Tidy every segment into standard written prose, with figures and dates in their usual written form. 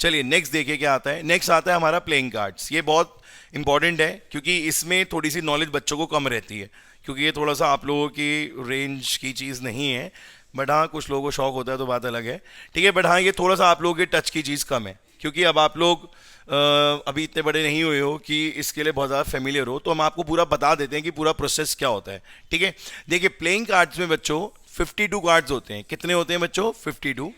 चलिए नेक्स्ट देखिए क्या आता है। नेक्स्ट आता है हमारा प्लेइंग कार्ड्स। ये बहुत इंपॉर्टेंट है क्योंकि इसमें थोड़ी सी नॉलेज बच्चों को कम रहती है, क्योंकि ये थोड़ा सा आप लोगों की रेंज की चीज़ नहीं है। बट हाँ, कुछ लोगों को शौक होता है तो बात अलग है, ठीक है। बट हाँ, ये थोड़ा सा आप लोगों के टच की चीज़ कम है, क्योंकि अब आप लोग अभी इतने बड़े नहीं हुए हो कि इसके लिए बहुत ज़्यादा फेमिलियर हो। तो हम आपको पूरा बता देते हैं कि पूरा प्रोसेस क्या होता है, ठीक है। देखिए प्लेइंग कार्ड्स में बच्चों 52 कार्ड्स होते हैं। कितने होते हैं बच्चों? 52,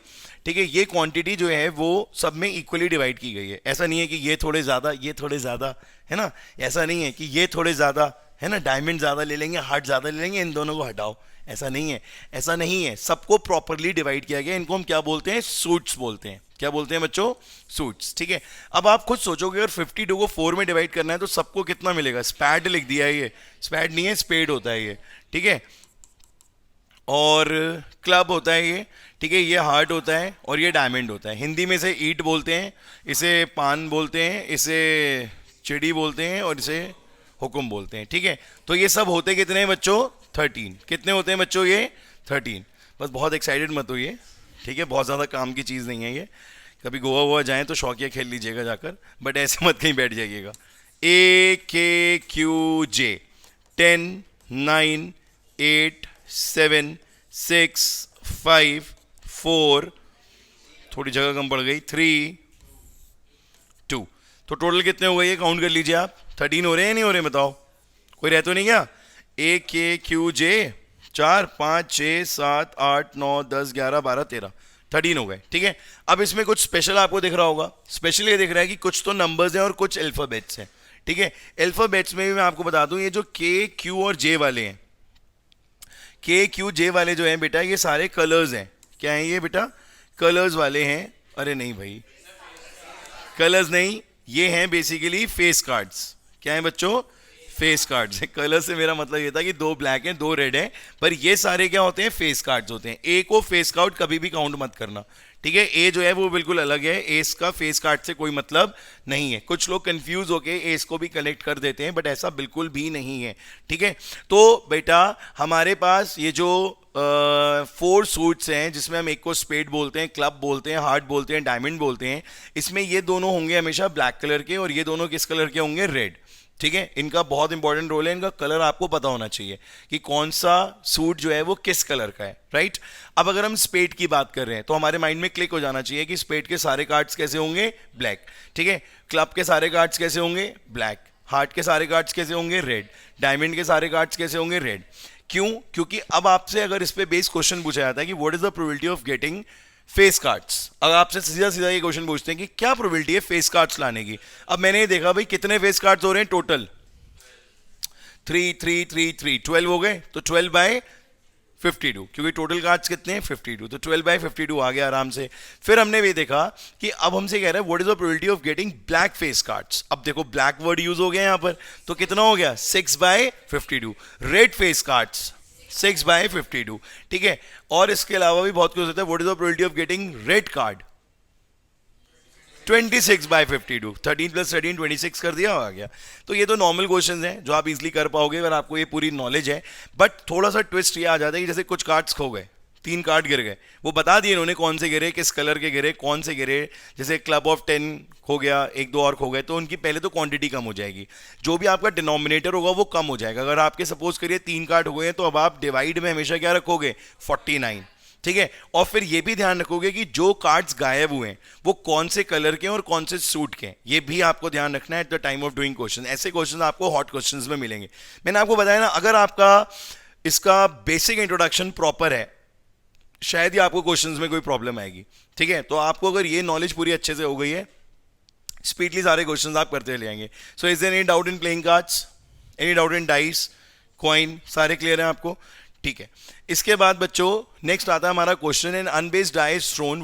ठीक है। ये क्वांटिटी जो है वो सब में इक्वली डिवाइड की गई है। ऐसा नहीं है कि ये थोड़े ज़्यादा ये थोड़े ज़्यादा, है ना। ऐसा नहीं है कि ये थोड़े ज़्यादा, है ना, डायमंड ज़्यादा ले लेंगे, हार्ट ज़्यादा ले लेंगे, इन दोनों को हटाओ। ऐसा नहीं है, ऐसा नहीं है। सबको प्रॉपरली डिवाइड किया गया। इनको हम क्या बोलते हैं? सूट्स बोलते हैं। क्या बोलते हैं बच्चों? सूट्स, ठीक है। अब आप खुद सोचोगे अगर 52 को 4 में डिवाइड करना है तो सबको कितना मिलेगा? स्पैड लिख दिया है, ये स्पैड नहीं है, स्पेड होता है ये, ठीक है। और क्लब होता है ये, ठीक है। ये हार्ट होता है और ये डायमंड होता है। हिंदी में इसे ईट बोलते हैं, इसे पान बोलते हैं, इसे चिड़ी बोलते हैं और इसे हुक्म बोलते हैं, ठीक है। तो ये सब होते कितने हैं बच्चों? 13। कितने होते हैं बच्चों ये? 13। बस बहुत एक्साइटेड मत होइए, ठीक है। बहुत ज़्यादा काम की चीज़ नहीं है ये। कभी गोवा वोवा जाएं तो शौकिया खेल लीजिएगा जाकर, बट ऐसे मत कहीं बैठ जाइएगा। AKQJ 10 9 8 7 6 5 4, थोड़ी जगह कम पड़ गई, 3 2। तो टोटल कितने हो गए ये काउंट कर लीजिए आप। 13 हो रहे हैं नहीं हो रहे बताओ? कोई रह तो नहीं क्या? AKQJ 4 5 6 7 8 9 10 11 12 13, 13 हो गए, ठीक है। अब इसमें कुछ स्पेशल आपको दिख रहा होगा। स्पेशल ये दिख रहा है कि कुछ तो नंबर्स हैं और कुछ अल्फाबेट्स हैं, ठीक है। अल्फाबेट्स में भी मैं आपको बता दूं, ये जो KQ और J वाले हैं, KQJ वाले जो हैं बेटा, ये सारे कलर्स हैं। क्या हैं ये बेटा? कलर्स वाले हैं। अरे नहीं भाई, कलर्स नहीं, ये हैं बेसिकली फेस कार्ड्स। क्या है बच्चों? Face cards. कलर से मेरा मतलब ये था कि 2 ब्लैक हैं 2 रेड हैं, पर ये सारे क्या होते हैं? फेस कार्ड्स होते हैं। ए को फेस कार्ड कभी भी काउंट मत करना, ठीक है। ए जो है वो बिल्कुल अलग है, एस का फेस कार्ड से कोई मतलब नहीं है। कुछ लोग कंफ्यूज होके एस को भी कलेक्ट कर देते हैं, बट ऐसा बिल्कुल भी नहीं है, ठीक है। तो बेटा हमारे पास ये जो 4 सूट्स हैं, जिसमें हम एक को स्पेड बोलते हैं, क्लब बोलते हैं, हार्ट बोलते हैं, डायमंड बोलते हैं, इसमें ये दोनों होंगे हमेशा ब्लैक कलर के और ये दोनों किस कलर के होंगे? रेड, ठीक है। इनका बहुत इंपॉर्टेंट रोल है, इनका कलर आपको पता होना चाहिए कि कौन सा सूट जो है वो किस कलर का है, राइट। अब अगर हम स्पेड की बात कर रहे हैं तो हमारे माइंड में क्लिक हो जाना चाहिए कि स्पेड के सारे कार्ड्स कैसे होंगे? ब्लैक, ठीक है। क्लब के सारे कार्ड्स कैसे होंगे? ब्लैक। हार्ट के सारे कार्ड्स कैसे होंगे? रेड। डायमंड के सारे कार्ड्स कैसे होंगे? रेड। क्यों? क्योंकि अब आपसे अगर इस पे बेस क्वेश्चन पूछा जाता है कि what is the probability of getting face cards, अगर आपसे सीधा सीधा ये क्वेश्चन पूछते हैं कि क्या प्रोबेबिलिटी है फेस कार्ड्स लाने की। अब मैंने ये देखा भाई कितने फेस कार्ड्स हो रहे हैं टोटल? 3 3 3 3, 12 हो गए। तो 12/52, क्योंकि टोटल कार्ड्स कितने हैं? 52, तो 12/52 आ गया आराम से। फिर हमने भी देखा कि अब हमसे कह रहा है what is the probability of getting black face cards. अब देखो ब्लैक वर्ड यूज हो गया यहां पर, तो कितना हो गया? 6/52। रेड फेस कार्ड्स 6/52, ठीक है। और इसके अलावा भी बहुत कुछ होता है। What is the probability of getting red card? 26/52। 13 + 13 26 कर दिया, आ गया। तो ये तो नॉर्मल क्वेश्चंस हैं जो आप इजीली कर पाओगे अगर आपको ये पूरी नॉलेज है। बट थोड़ा सा ट्विस्ट ये आ जाता है कि जैसे कुछ कार्ड्स खो गए, 3 कार्ड गिर गए, वो बता दिए इन्होंने कौन से गिरे, किस कलर के गिरे, कौन से गिरे। जैसे क्लब ऑफ 10 खो गया, 1 2 और खो गए, तो उनकी पहले तो क्वांटिटी कम हो जाएगी, जो भी आपका डिनोमिनेटर होगा वो कम हो जाएगा। अगर आपके सपोज करिए 3 कार्ड हो गए हैं, तो अब आप डिवाइड में हमेशा क्या रखोगे? 49, ठीक है। और फिर ये भी ध्यान रखोगे कि जो कार्ड्स गायब हुए हैं वो कौन से कलर के हैं और कौन से सूट के हैं, ये भी आपको ध्यान रखना है at the time of doing question. ऐसे क्वेश्चन आपको हॉट क्वेश्चंस में मिलेंगे। मैंने आपको बताया ना, अगर आपका इसका बेसिक इंट्रोडक्शन प्रॉपर है, शायद ही आपको क्वेश्चंस में कोई प्रॉब्लम आएगी, ठीक है। तो आपको अगर ये नॉलेज पूरी अच्छे से हो गई है, स्पीडली सारे क्वेश्चंस आप करते ले आएंगे। So is there any doubt in playing cards? Any doubt in dice, coin? सारे क्लियर हैं आपको? ठीक है। इसके बाद बच्चों नेक्स्ट आता है हमारा question in unbiased dice throne.